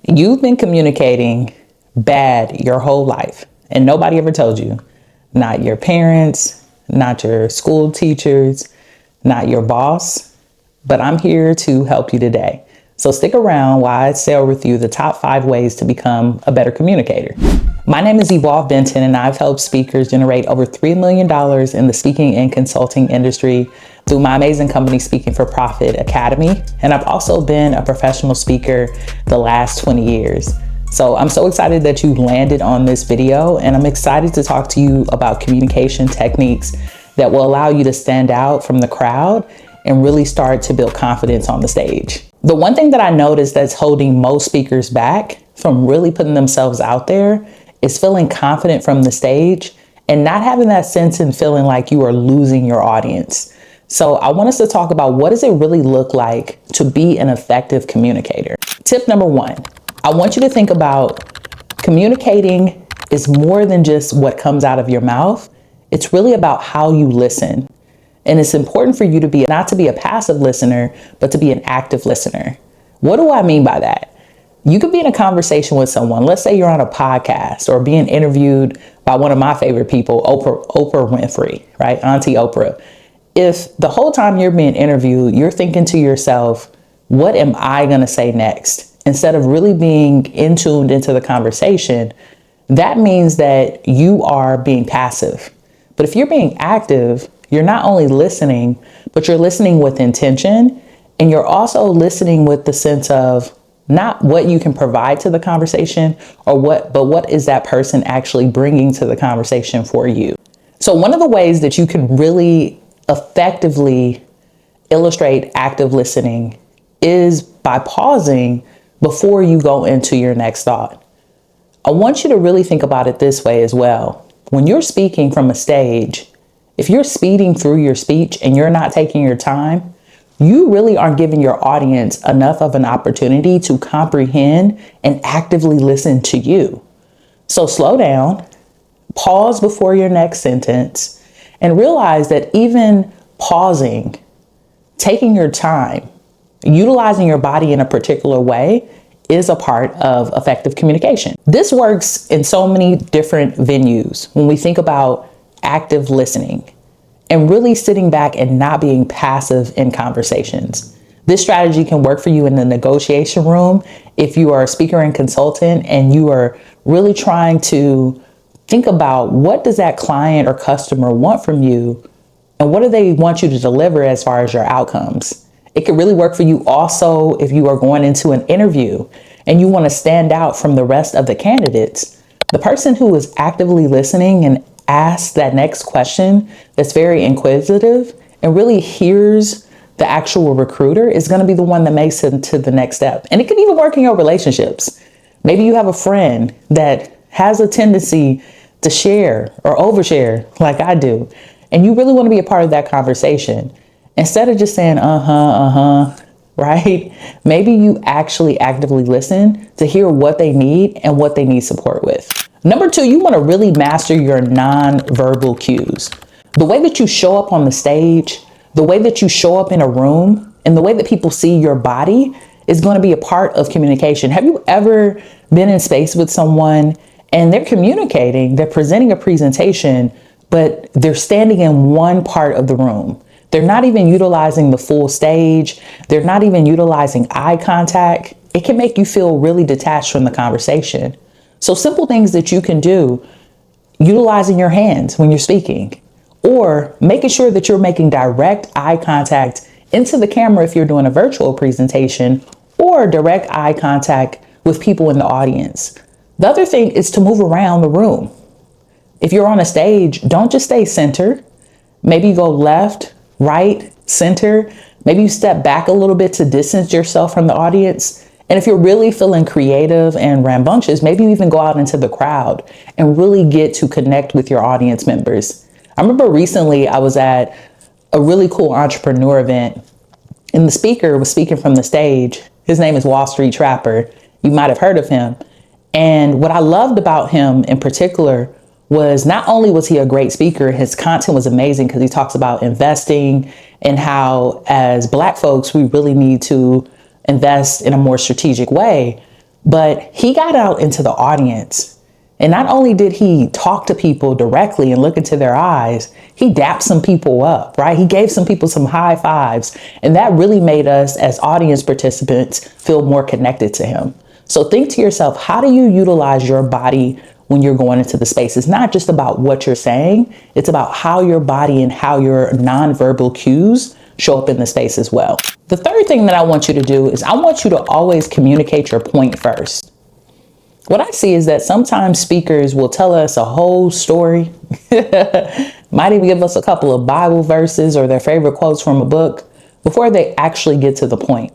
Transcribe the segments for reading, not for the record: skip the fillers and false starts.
You've been communicating bad your whole life and nobody ever told you. Not your parents, not your school teachers, not your boss, but I'm here to help you today. So stick around while I share with you the top 5 ways to become a better communicator. My name is Evolve Benton, and I've helped speakers generate over $3 million in the speaking and consulting industry through my amazing company, Speaking for Profit Academy. And I've also been a professional speaker the last 20 years. So I'm so excited that you landed on this video, and I'm excited to talk to you about communication techniques that will allow you to stand out from the crowd and really start to build confidence on the stage. The one thing that I noticed that's holding most speakers back from really putting themselves out there is feeling confident from the stage and not having that sense and feeling like you are losing your audience. So I want us to talk about, what does it really look like to be an effective communicator? Tip number 1, I want you to think about communicating is more than just what comes out of your mouth. It's really about how you listen. And it's important for you to be not to be a passive listener, but to be an active listener. What do I mean by that? You could be in a conversation with someone. Let's say you're on a podcast or being interviewed by one of my favorite people, Oprah Winfrey, right? Auntie Oprah. If the whole time you're being interviewed, you're thinking to yourself, what am I going to say next? Instead of really being tuned into the conversation, that means that you are being passive. But if you're being active, you're not only listening, but you're listening with intention. And you're also listening with the sense of not what you can provide to the conversation but what is that person actually bringing to the conversation for you. So one of the ways that you can really effectively illustrate active listening is by pausing before you go into your next thought. I want you to really think about it this way as well. When you're speaking from a stage, if you're speeding through your speech and you're not taking your time, you really aren't giving your audience enough of an opportunity to comprehend and actively listen to you. So slow down, pause before your next sentence, and realize that even pausing, taking your time, utilizing your body in a particular way is a part of effective communication. This works in so many different venues when we think about active listening and really sitting back and not being passive in conversations. This strategy can work for you in the negotiation room if you are a speaker and consultant and you are really trying to think about, what does that client or customer want from you and what do they want you to deliver as far as your outcomes. It could really work for you also if you are going into an interview and you want to stand out from the rest of the candidates. The person who is actively listening and asks that next question that's very inquisitive and really hears the actual recruiter is going to be the one that makes it to the next step. And it can even work in your relationships. Maybe you have a friend that has a tendency to share or overshare like I do, and you really want to be a part of that conversation. Instead of just saying, right? Maybe you actually actively listen to hear what they need and what they need support with. Number 2, you want to really master your nonverbal cues. The way that you show up on the stage, the way that you show up in a room, and the way that people see your body is going to be a part of communication. Have you ever been in space with someone and they're communicating, they're presenting a presentation, but they're standing in one part of the room? They're not even utilizing the full stage. They're not even utilizing eye contact. It can make you feel really detached from the conversation. So simple things that you can do, utilizing your hands when you're speaking, or making sure that you're making direct eye contact into the camera if you're doing a virtual presentation, or direct eye contact with people in the audience. The other thing is to move around the room. If you're on a stage, don't just stay centered. Maybe you go left, right, center. Maybe you step back a little bit to distance yourself from the audience. And if you're really feeling creative and rambunctious, maybe you even go out into the crowd and really get to connect with your audience members. I remember recently I was at a really cool entrepreneur event and the speaker was speaking from the stage. His name is Wall Street Trapper. You might have heard of him. And what I loved about him in particular was not only was he a great speaker, his content was amazing because he talks about investing and how as Black folks, we really need to invest in a more strategic way. But he got out into the audience, and not only did he talk to people directly and look into their eyes, he dapped some people up, right? He gave some people some high fives, and that really made us as audience participants feel more connected to him. So think to yourself, how do you utilize your body when you're going into the space? It's not just about what you're saying, it's about how your body and how your nonverbal cues show up in the space as well. The third thing that I want you to do is I want you to always communicate your point first. What I see is that sometimes speakers will tell us a whole story, might even give us a couple of Bible verses or their favorite quotes from a book before they actually get to the point.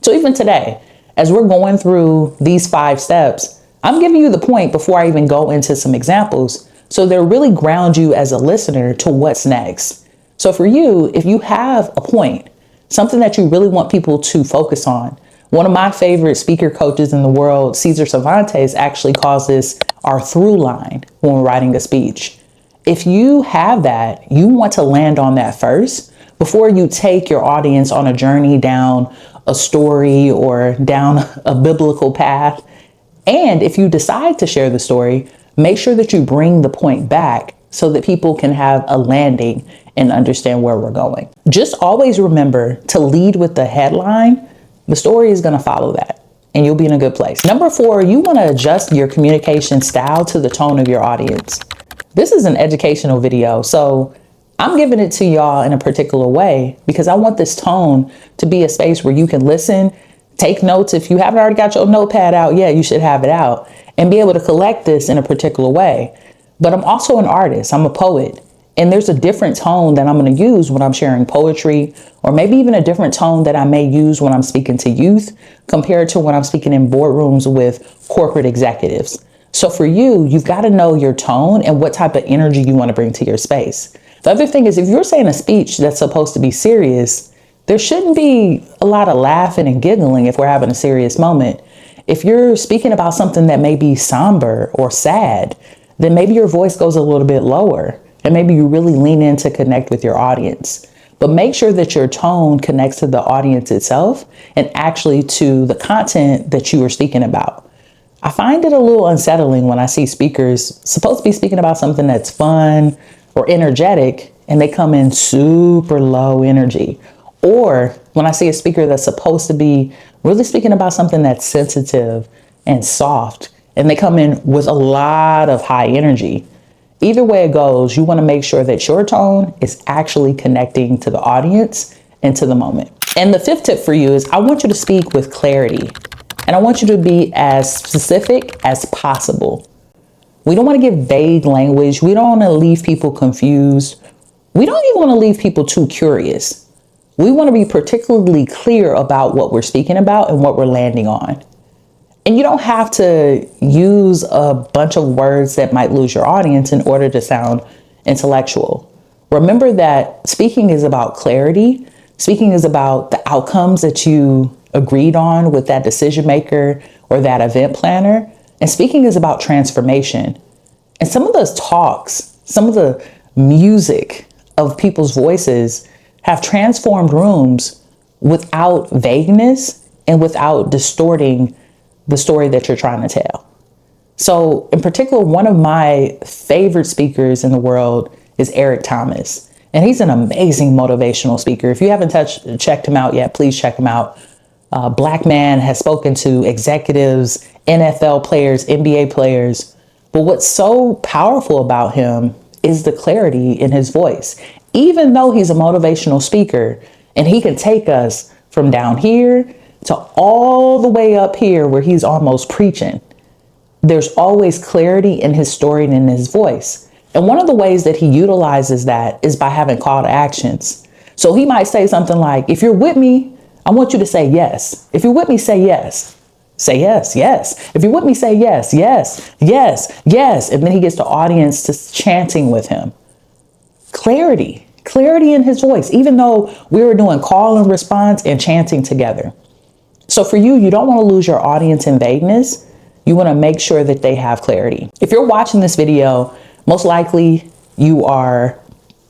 So even today, as we're going through these 5 steps, I'm giving you the point before I even go into some examples. So they'll really ground you as a listener to what's next. So for you, if you have a point, something that you really want people to focus on, one of my favorite speaker coaches in the world, Cesar Cervantes, actually calls this our through line when we're writing a speech. If you have that, you want to land on that first before you take your audience on a journey down a story or down a biblical path. And if you decide to share the story, make sure that you bring the point back so that people can have a landing and understand where we're going. Just always remember to lead with the headline. The story is going to follow that, and you'll be in a good place. Number 4, you want to adjust your communication style to the tone of your audience. This is an educational video, so I'm giving it to y'all in a particular way because I want this tone to be a space where you can listen, take notes. If you haven't already got your notepad out yet, you should have it out and be able to collect this in a particular way. But I'm also an artist. I'm a poet. And there's a different tone that I'm going to use when I'm sharing poetry, or maybe even a different tone that I may use when I'm speaking to youth compared to when I'm speaking in boardrooms with corporate executives. So for you, you've got to know your tone and what type of energy you want to bring to your space. The other thing is, if you're saying a speech that's supposed to be serious, there shouldn't be a lot of laughing and giggling if we're having a serious moment. If you're speaking about something that may be somber or sad, then maybe your voice goes a little bit lower. And maybe you really lean in to connect with your audience. But make sure that your tone connects to the audience itself and actually to the content that you are speaking about. I find it a little unsettling when I see speakers supposed to be speaking about something that's fun or energetic, and they come in super low energy. Or when I see a speaker that's supposed to be really speaking about something that's sensitive and soft, and they come in with a lot of high energy. Either way it goes, you want to make sure that your tone is actually connecting to the audience and to the moment. And the 5th tip for you is I want you to speak with clarity, and I want you to be as specific as possible. We don't want to give vague language. We don't want to leave people confused. We don't even want to leave people too curious. We want to be particularly clear about what we're speaking about and what we're landing on. And you don't have to use a bunch of words that might lose your audience in order to sound intellectual. Remember that speaking is about clarity. Speaking is about the outcomes that you agreed on with that decision maker or that event planner. And speaking is about transformation. And some of those talks, some of the music of people's voices have transformed rooms without vagueness and without distorting the story that you're trying to tell. So in particular, one of my favorite speakers in the world is Eric Thomas, and he's an amazing motivational speaker. If you haven't checked him out yet, please check him out. Black man, has spoken to executives, NFL players, NBA players. But what's so powerful about him is the clarity in his voice. Even though he's a motivational speaker and he can take us from down here to all the way up here where he's almost preaching, there's always clarity in his story and in his voice. And one of the ways that he utilizes that is by having call to actions. So he might say something like, if you're with me, I want you to say yes. If you're with me, say yes. Say yes, yes. If you're with me, say yes, yes, yes, yes. And then he gets the audience to chanting with him. Clarity in his voice, even though we were doing call and response and chanting together. So for you, you don't want to lose your audience in vagueness. You want to make sure that they have clarity. If you're watching this video, most likely you are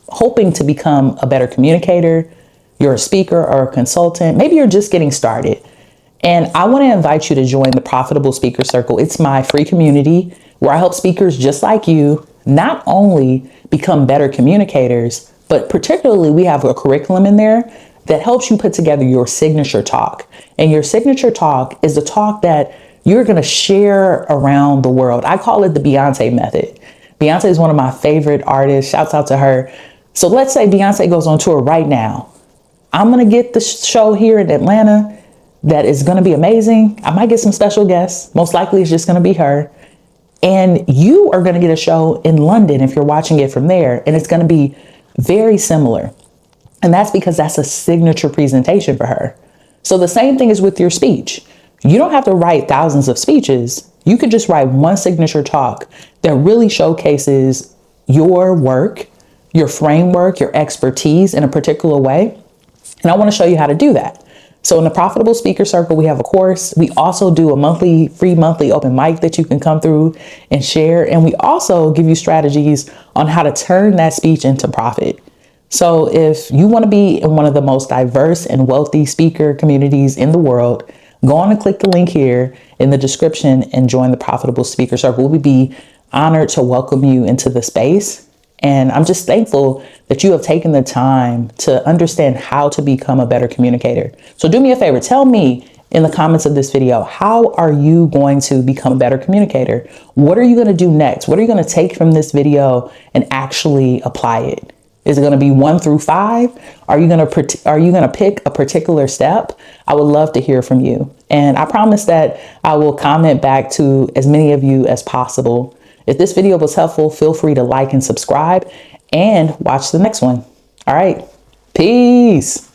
hoping to become a better communicator. You're a speaker or a consultant. Maybe you're just getting started. And I want to invite you to join the Profitable Speaker Circle. It's my free community where I help speakers just like you not only become better communicators, but particularly we have a curriculum in there that helps you put together your signature talk. And your signature talk is the talk that you're going to share around the world. I call it the Beyonce method. Beyonce is one of my favorite artists. Shouts out to her. So let's say Beyonce goes on tour right now. I'm going to get the show here in Atlanta that is going to be amazing. I might get some special guests. Most likely it's just going to be her. And you are going to get a show in London if you're watching it from there. And it's going to be very similar. And that's because that's a signature presentation for her. So the same thing is with your speech. You don't have to write thousands of speeches. You could just write one signature talk that really showcases your work, your framework, your expertise in a particular way. And I want to show you how to do that. So in the Profitable Speaker Circle, we have a course. We also do a free monthly open mic that you can come through and share. And we also give you strategies on how to turn that speech into profit. So if you want to be in one of the most diverse and wealthy speaker communities in the world, go on and click the link here in the description and join the Profitable Speaker Circle. We'd be honored to welcome you into the space. And I'm just thankful that you have taken the time to understand how to become a better communicator. So do me a favor, tell me in the comments of this video, how are you going to become a better communicator? What are you going to do next? What are you going to take from this video and actually apply it? Is it going to be 1 through 5? Are you going to pick a particular step? I would love to hear from you. And I promise that I will comment back to as many of you as possible. If this video was helpful, feel free to like and subscribe and watch the next one. All right. Peace.